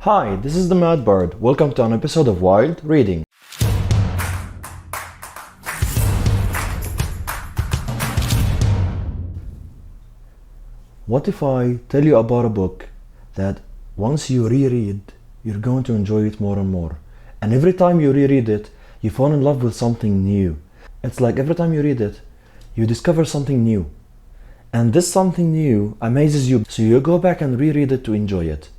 Hi, this is the Mad Bird. Welcome to an episode of Wild Reading. What if I tell you about a book that once you reread, you're going to enjoy it more and more. And every time you reread it, you fall in love with something new. It's like every time you read it, you discover something new. And this something new amazes you, so you go back and reread it to enjoy it.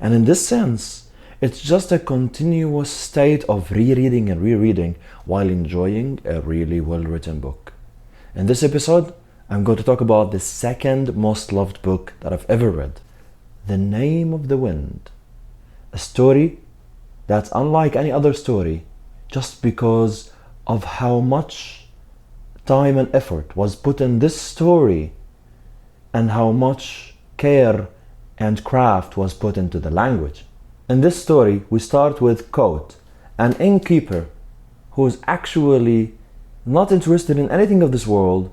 And in this sense, it's just a continuous state of rereading and rereading while enjoying a really well-written book. In this episode, I'm going to talk about the second most loved book that I've ever read, The Name of the Wind. A story that's unlike any other story just because of how much time and effort was put in this story and how much care and craft was put into the language. In this story, we start with Coat, an innkeeper who's actually not interested in anything of this world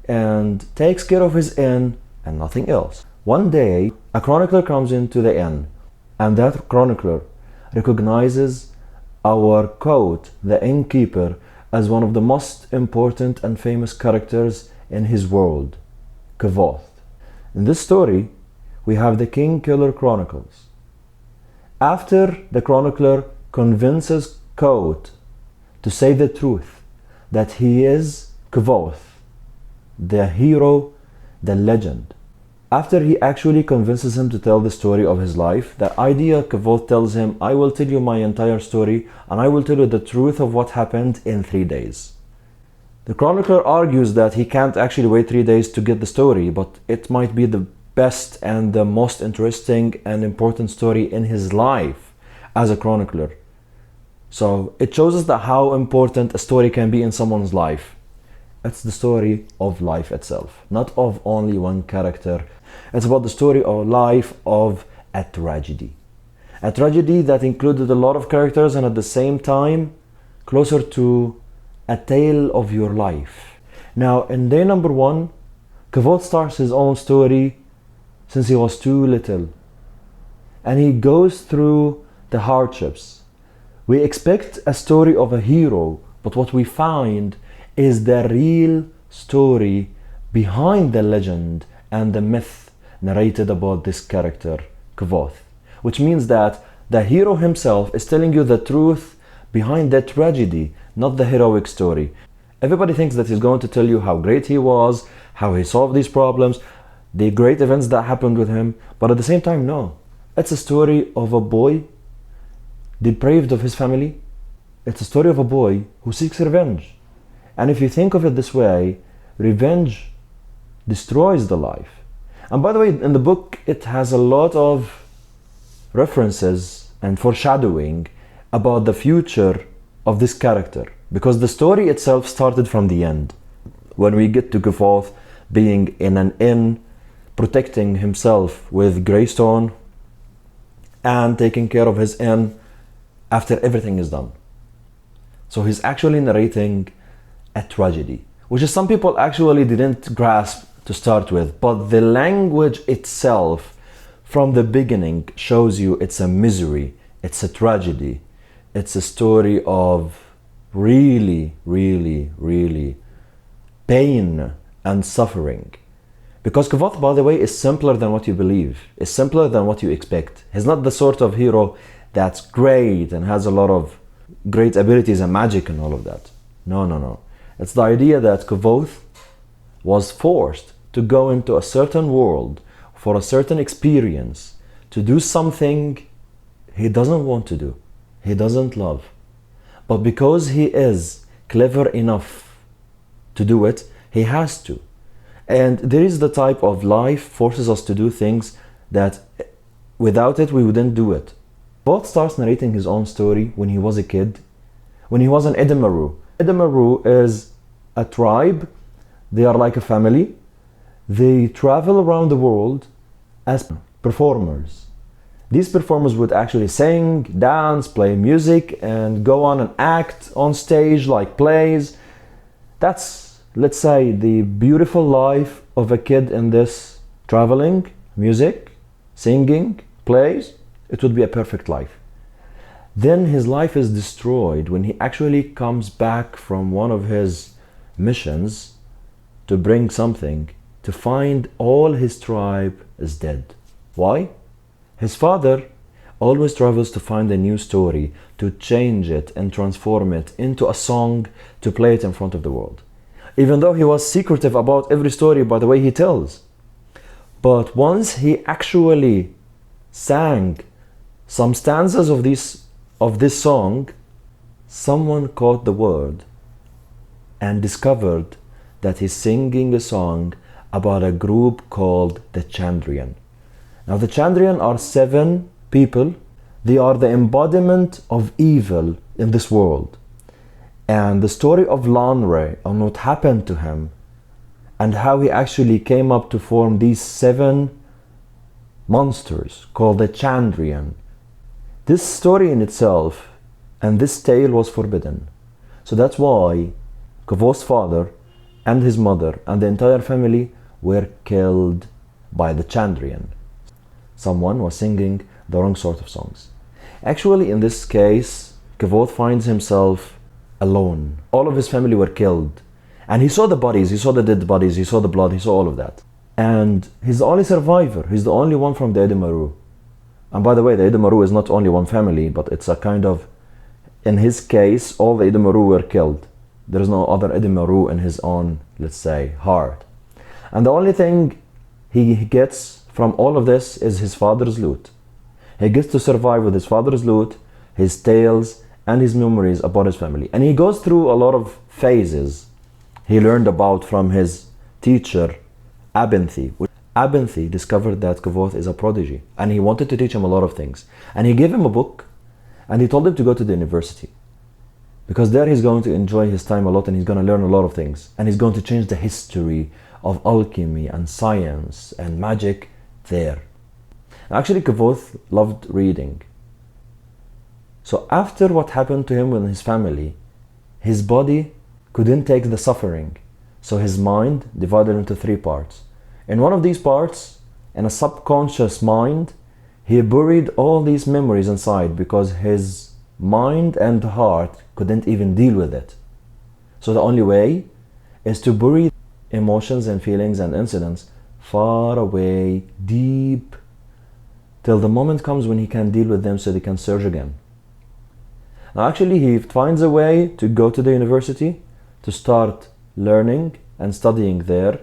and takes care of his inn and nothing else. One day, a chronicler comes into the inn, and that chronicler recognizes our Coat, the innkeeper, as one of the most important and famous characters in his world, Kavoth. In this story, we have the King Killer Chronicles. After the chronicler convinces Coat to say the truth, that he is Kavoth, the hero, the legend. After he actually convinces him to tell the story of his life, the idea Kavoth tells him, I will tell you my entire story and I will tell you the truth of what happened in 3 days. The chronicler argues that he can't actually wait 3 days to get the story, but it might be the best and the most interesting and important story in his life as a chronicler. So it shows us that how important a story can be in someone's life. It's the story of life itself, not of only one character. It's about the story of life of a tragedy. A tragedy that included a lot of characters and at the same time closer to a tale of your life. Now in day number 1, Kavoth starts his own story since he was too little. And he goes through the hardships. We expect a story of a hero, but what we find is the real story behind the legend and the myth narrated about this character, Kavoth. Which means that the hero himself is telling you the truth behind the tragedy, not the heroic story. Everybody thinks that he's going to tell you how great he was, how he solved these problems, the great events that happened with him, but at the same time, no. It's a story of a boy depraved of his family. It's a story of a boy who seeks revenge. And if you think of it this way, revenge destroys the life. And by the way, in the book, it has a lot of references and foreshadowing about the future of this character, because the story itself started from the end. When we get to Kavoth being in an inn, protecting himself with Greystone and taking care of his inn after everything is done. So he's actually narrating a tragedy, which is some people actually didn't grasp to start with, but the language itself from the beginning shows you it's a misery, it's a tragedy, it's a story of really, really, really pain and suffering. Because Kavoth, by the way, is simpler than what you believe. Is simpler than what you expect. He's not the sort of hero that's great and has a lot of great abilities and magic and all of that. No. It's the idea that Kavoth was forced to go into a certain world for a certain experience to do something he doesn't want to do. He doesn't love. But because he is clever enough to do it, he has to. And there is the type of life forces us to do things that without it we wouldn't do it. Both starts narrating his own story when he was a kid, when he was an Edemaru. Edemaru is a tribe, they are like a family. They travel around the world as performers. These performers would actually sing, dance, play music, and go on and act on stage like plays. That's, let's say, the beautiful life of a kid in this traveling, music, singing, plays. it would be a perfect life. Then his life is destroyed when he actually comes back from one of his missions to bring something, to find all his tribe is dead. Why? His father always travels to find a new story, to change it and transform it into a song, to play it in front of the world. Even though he was secretive about every story by the way he tells. But once he actually sang some stanzas of this song, someone caught the word and discovered that he's singing a song about a group called the Chandrian. Now the Chandrian are 7 people. They are the embodiment of evil in this world. And the story of Lanre and what happened to him and how he actually came up to form these 7 monsters called the Chandrian. This story in itself and this tale was forbidden. So that's why Kvoth's father and his mother and the entire family were killed by the Chandrian. Someone was singing the wrong sort of songs. Actually, in this case, Kvoth finds himself alone. All of his family were killed. And he saw the bodies, he saw the dead bodies, he saw the blood, he saw all of that. And he's the only survivor. He's the only one from the Edemaru. And by the way, the Edemaru is not only one family, but it's a kind of, in his case, all the Edemaru were killed. There is no other Edemaru in his own, let's say, heart. And the only thing he gets from all of this is his father's loot. He gets to survive with his father's loot, his tales, and his memories about his family. And he goes through a lot of phases he learned about from his teacher, Abinthy. Abinthy discovered that Kvoth is a prodigy, and he wanted to teach him a lot of things. And he gave him a book, and he told him to go to the university. Because there he's going to enjoy his time a lot, and he's going to learn a lot of things. And he's going to change the history of alchemy and science and magic there. Actually, Kvoth loved reading. So after what happened to him with his family, his body couldn't take the suffering. So his mind divided into 3 parts. In one of these parts, in a subconscious mind, he buried all these memories inside because his mind and heart couldn't even deal with it. So the only way is to bury emotions and feelings and incidents far away, deep, till the moment comes when he can deal with them so they can surge again. Now actually he finds a way to go to the university, to start learning and studying there,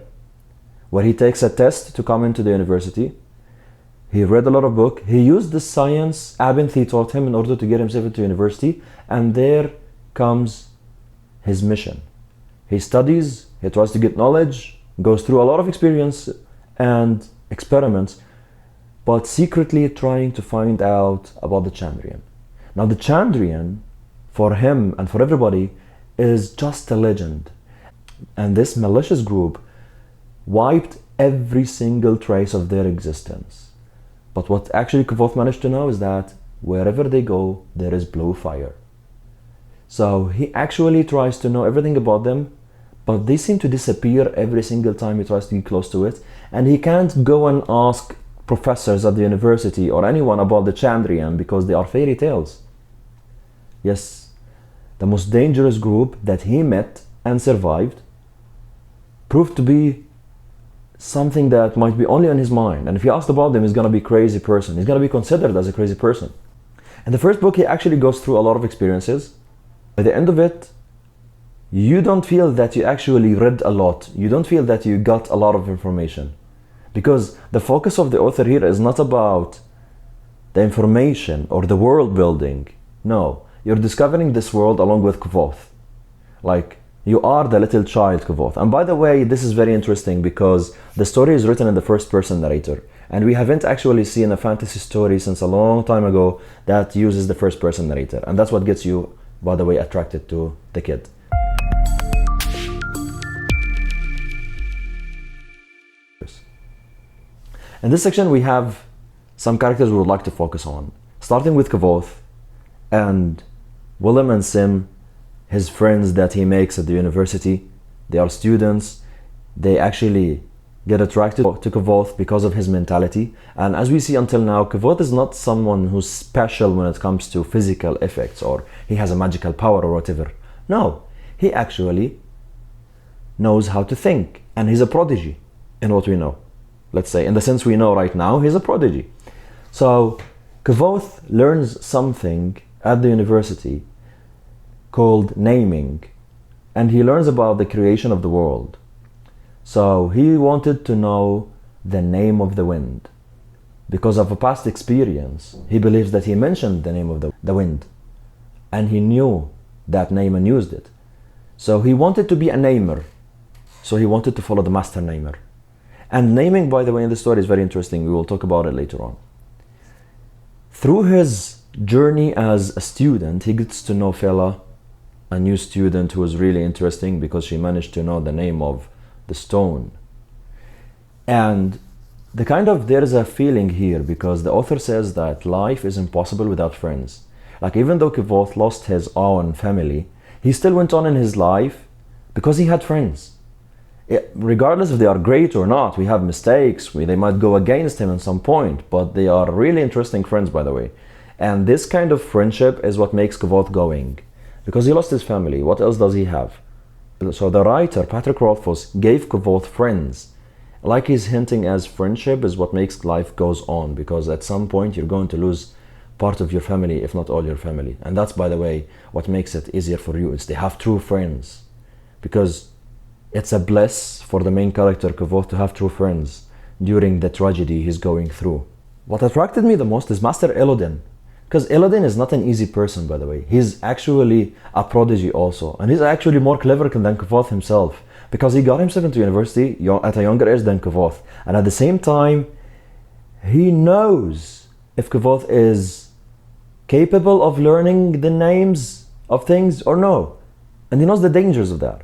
where he takes a test to come into the university. He read a lot of books. He used the science Abinthy taught him in order to get himself into university, and there comes his mission. He studies, he tries to get knowledge, goes through a lot of experience and experiments, but secretly trying to find out about the Chandrian. Now the Chandrian, for him and for everybody, is just a legend. And this malicious group wiped every single trace of their existence. But what actually Kvoth managed to know is that wherever they go, there is blue fire. So he actually tries to know everything about them, but they seem to disappear every single time he tries to get close to it. And he can't go and ask professors at the university or anyone about the Chandrian because they are fairy tales. Yes, the most dangerous group that he met and survived proved to be something that might be only on his mind. And if you asked about them, he's going to be a crazy person. He's going to be considered as a crazy person. In the first book, he actually goes through a lot of experiences. By the end of it, you don't feel that you actually read a lot. You don't feel that you got a lot of information. Because the focus of the author here is not about the information or the world building. No, you're discovering this world along with Kvoth. Like, you are the little child Kvoth. And by the way, this is very interesting because the story is written in the first person narrator. And we haven't actually seen a fantasy story since a long time ago that uses the first person narrator. And that's what gets you, by the way, attracted to the kid. In this section, we have some characters we would like to focus on. Starting with Kvoth and Willem and Sim, his friends that he makes at the university. They are students. They actually get attracted to Kavoth because of his mentality. And as we see until now, Kavoth is not someone who's special when it comes to physical effects or he has a magical power or whatever. No, he actually knows how to think, and he's a prodigy in what we know. Let's say, in the sense we know right now, he's a prodigy. So Kavoth learns something at the university called naming, and he learns about the creation of the world. So he wanted to know the name of the wind. Because of a past experience, he believes that he mentioned the name of the wind, and he knew that name and used it. So he wanted to be a namer. So he wanted to follow the master namer. And naming, by the way, in the story is very interesting. We will talk about it later on. Through his journey as a student, he gets to know Fela, a new student who was really interesting because she managed to know the name of the stone. And there is a feeling here because the author says that life is impossible without friends. Like, even though Kavoth lost his own family, he still went on in his life because he had friends. Regardless if they are great or not, we have mistakes, they might go against him at some point, but they are really interesting friends, by the way. And this kind of friendship is what makes Kavoth going. Because he lost his family, what else does he have? So the writer, Patrick Rothfuss, gave Kavoth friends. Like he's hinting as friendship is what makes life goes on, because at some point you're going to lose part of your family, if not all your family. And that's, by the way, what makes it easier for you, is they have true friends. Because it's a bliss for the main character, Kavoth, to have true friends during the tragedy he's going through. What attracted me the most is Master Elodin. Because Elodin is not an easy person, by the way. He's actually a prodigy also. And he's actually more clever than Kavoth himself. Because he got himself into university at a younger age than Kavoth. And at the same time, he knows if Kavoth is capable of learning the names of things or no. And he knows the dangers of that.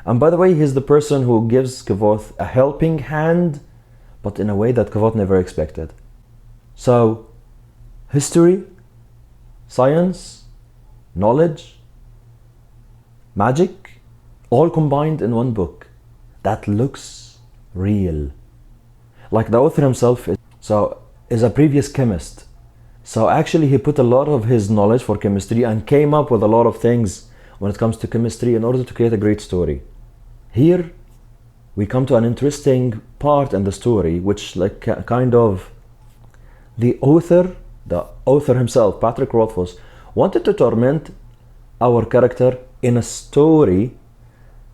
And by the way, he's the person who gives Kavoth a helping hand, but in a way that Kavoth never expected. So, history, science, knowledge, magic, all combined in one book that looks real. Like the author himself is a previous chemist. So actually he put a lot of his knowledge for chemistry and came up with a lot of things when it comes to chemistry in order to create a great story. Here we come to an interesting part in the story, which the author himself, Patrick Rothfuss, wanted to torment our character in a story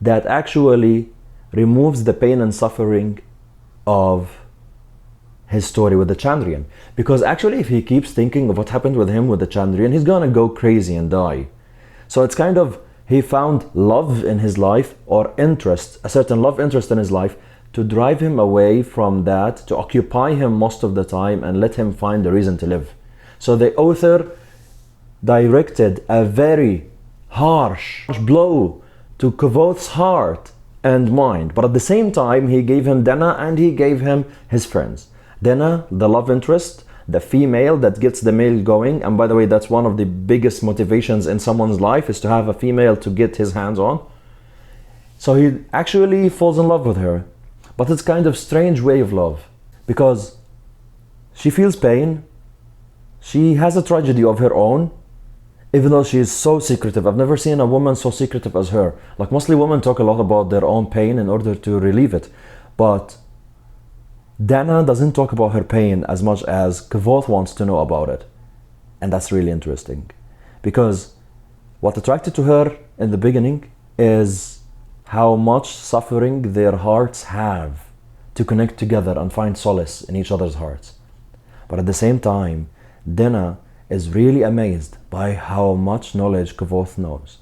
that actually removes the pain and suffering of his story with the Chandrian. Because actually, if he keeps thinking of what happened with him with the Chandrian, he's gonna go crazy and die. So it's he found love in his life, or interest, a certain love interest in his life, to drive him away from that, to occupy him most of the time and let him find a reason to live. So the author directed a very harsh blow to Kavoth's heart and mind, but at the same time he gave him Dana and he gave him his friends. Dana, the love interest, the female that gets the male going, and by the way, that's one of the biggest motivations in someone's life, is to have a female to get his hands on. So he actually falls in love with her, but it's kind of strange way of love, because she feels pain, she has a tragedy of her own, even though she is so secretive. I've never seen a woman so secretive as her. Like, mostly women talk a lot about their own pain in order to relieve it, but Dana doesn't talk about her pain as much as Kavoth wants to know about it. And that's really interesting, because what attracted to her in the beginning is how much suffering their hearts have to connect together and find solace in each other's hearts. But at the same time, Dana is really amazed by how much knowledge Kavoth knows.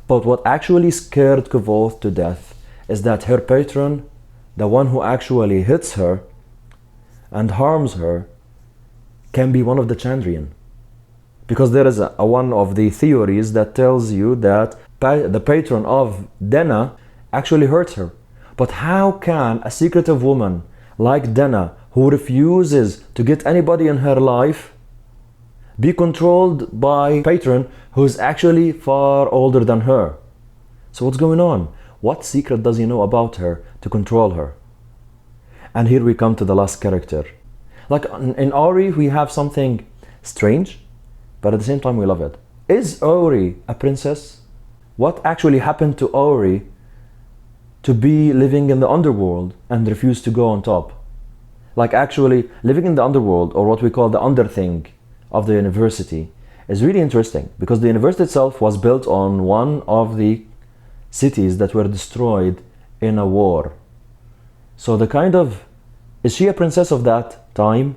But what actually scared Kavoth to death is that her patron, the one who actually hits her and harms her, can be one of the Chandrian. Because there is one of the theories that tells you that the patron of Dana actually hurts her. But how can a secretive woman like Dana, who refuses to get anybody in her life, be controlled by a patron who's actually far older than her? So what's going on? What secret does he know about her to control her? And here we come to the last character. Like in Ori, we have something strange, but at the same time we love it. Is Ori a princess? What actually happened to Ori to be living in the underworld and refuse to go on top? Like actually living in the underworld, or what we call the underthing of the university, is really interesting, because the university itself was built on one of the cities that were destroyed in a war. So the kind of, is she a princess of that time?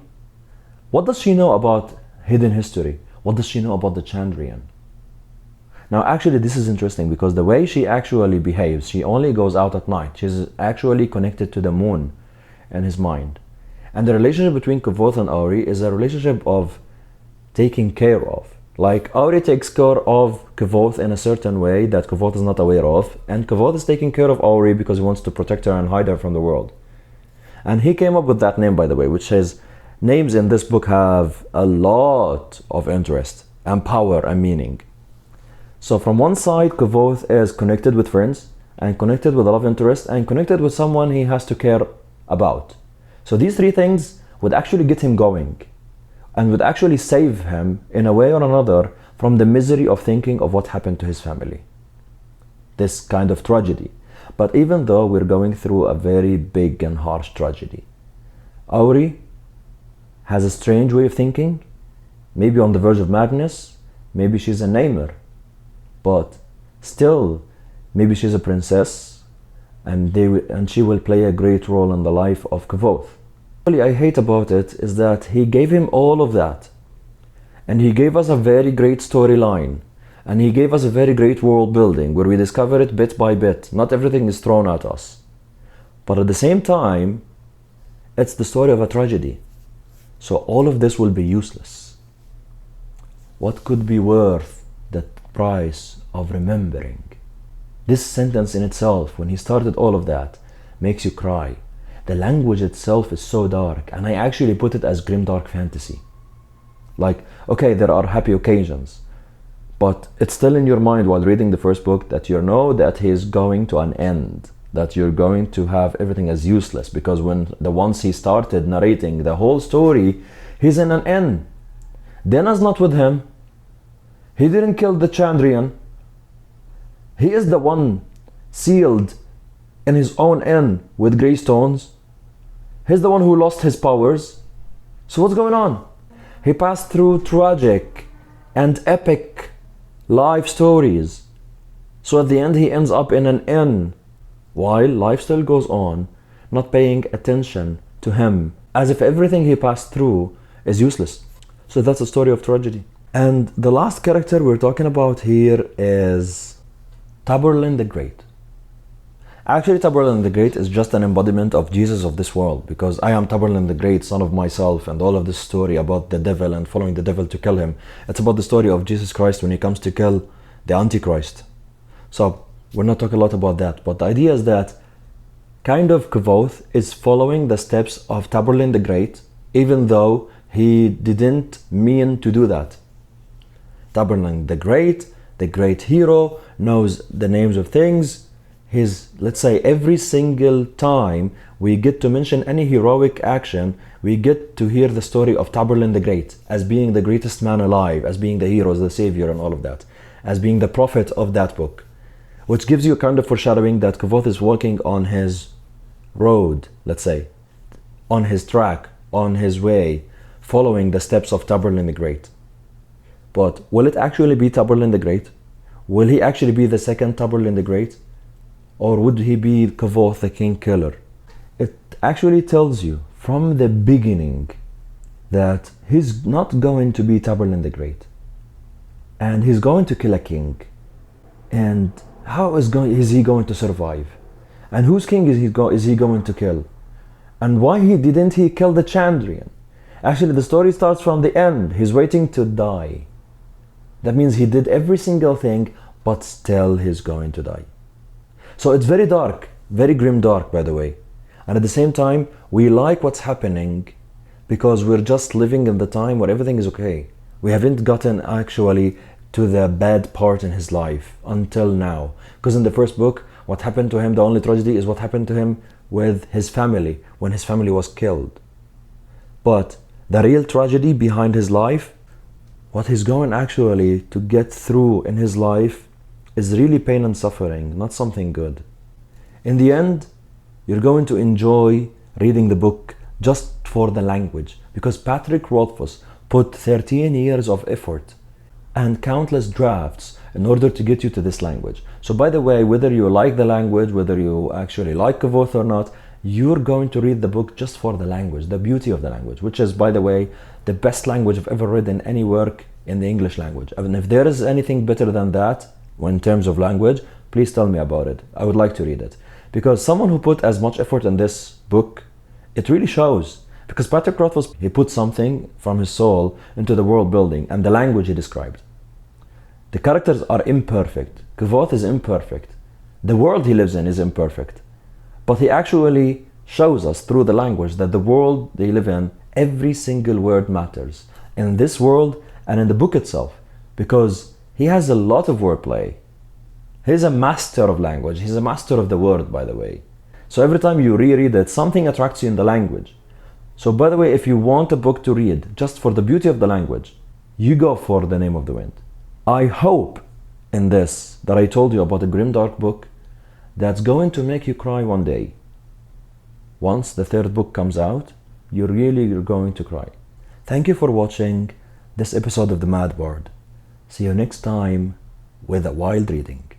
What does she know about hidden history? What does she know about the Chandrian? Now actually this is interesting, because the way she actually behaves, she only goes out at night. She's actually connected to the moon in his mind. And the relationship between Kvothe and Ori is a relationship of taking care of. Like Ori takes care of Kvothe in a certain way that Kvothe is not aware of, and Kvothe is taking care of Ori because he wants to protect her and hide her from the world. And he came up with that name, by the way, which says names in this book have a lot of interest and power and meaning. So from one side, Kvothe is connected with friends, and connected with a love interest, and connected with someone he has to care about. So these three things would actually get him going, and would actually save him in a way or another from the misery of thinking of what happened to his family. This kind of tragedy. But even though we're going through a very big and harsh tragedy, Ori has a strange way of thinking, maybe on the verge of madness, maybe she's a namer, but still, maybe she's a princess, and she will play a great role in the life of Kvothe. What I hate about it is that he gave him all of that, and he gave us a very great storyline, and he gave us a very great world building where we discover it bit by bit. Not everything is thrown at us, but at the same time it's the story of a tragedy, so all of this will be useless. What could be worth the price of remembering? This sentence in itself, when he started all of that, makes you cry. The language itself is so dark, and I actually put it as grimdark fantasy. Like, okay, there are happy occasions, but it's still in your mind while reading the first book that you know that he is going to an end, that you're going to have everything as useless, because once he started narrating the whole story, he's in an inn. Denna's not with him. He didn't kill the Chandrian. He is the one sealed in his own inn with grey stones. He's the one who lost his powers. So what's going on? He passed through tragic and epic life stories. So at the end he ends up in an inn while life still goes on, not paying attention to him, as if everything he passed through is useless. So that's a story of tragedy. And the last character we're talking about here is Taborlin the Great. Actually, Taborlin the Great is just an embodiment of Jesus of this world, because I am Taborlin the Great, son of myself, and all of this story about the devil and following the devil to kill him. It's about the story of Jesus Christ when he comes to kill the Antichrist. So we're not talking a lot about that, but the idea is that kind of Kvothe is following the steps of Taborlin the Great, even though he didn't mean to do that. Taborlin the great hero, knows the names of things. Let's say every single time we get to mention any heroic action, we get to hear the story of Taborlin the Great as being the greatest man alive, as being the hero, the savior, and all of that, as being the prophet of that book, which gives you a kind of foreshadowing that Kvothe is walking on his road, let's say, on his track, on his way, following the steps of Taborlin the Great. But will it actually be Taborlin the Great? Will he actually be the second Taborlin the Great? Or would he be Kvothe the king killer? It actually tells you from the beginning that he's not going to be Taborlin the Great, and he's going to kill a king. And how is he going to survive? And whose king is he going to kill? And why didn't he kill the Chandrian? Actually, the story starts from the end. He's waiting to die. That means he did every single thing, but still he's going to die. So it's very dark, very grim dark, by the way. And at the same time, we like what's happening because we're just living in the time where everything is okay. We haven't gotten actually to the bad part in his life until now. Because in the first book, what happened to him, the only tragedy is what happened to him with his family when his family was killed. But the real tragedy behind his life, what he's going actually to get through in his life, is really pain and suffering, not something good. In the end, you're going to enjoy reading the book just for the language, because Patrick Rothfuss put 13 years of effort and countless drafts in order to get you to this language. So by the way, whether you like the language, whether you actually like Kavoth or not, you're going to read the book just for the language, the beauty of the language, which is, by the way, the best language I've ever read in any work in the English language. And if there is anything better than that in terms of language, please tell me about it. I would like to read it. Because someone who put as much effort in this book, it really shows. Because Patrick Rothfuss, he put something from his soul into the world building and the language he described. The characters are imperfect. Kavoth is imperfect. The world he lives in is imperfect. But he actually shows us through the language that the world they live in, every single word matters. In this world and in the book itself. Because he has a lot of wordplay. He's a master of language. He's a master of the word, by the way. So every time you reread it, something attracts you in the language. So by the way, if you want a book to read just for the beauty of the language, you go for The Name of the Wind. I hope in this that I told you about a grimdark book that's going to make you cry one day. Once the third book comes out, you're going to cry. Thank you for watching this episode of The Mad Bard. See you next time with a wild reading.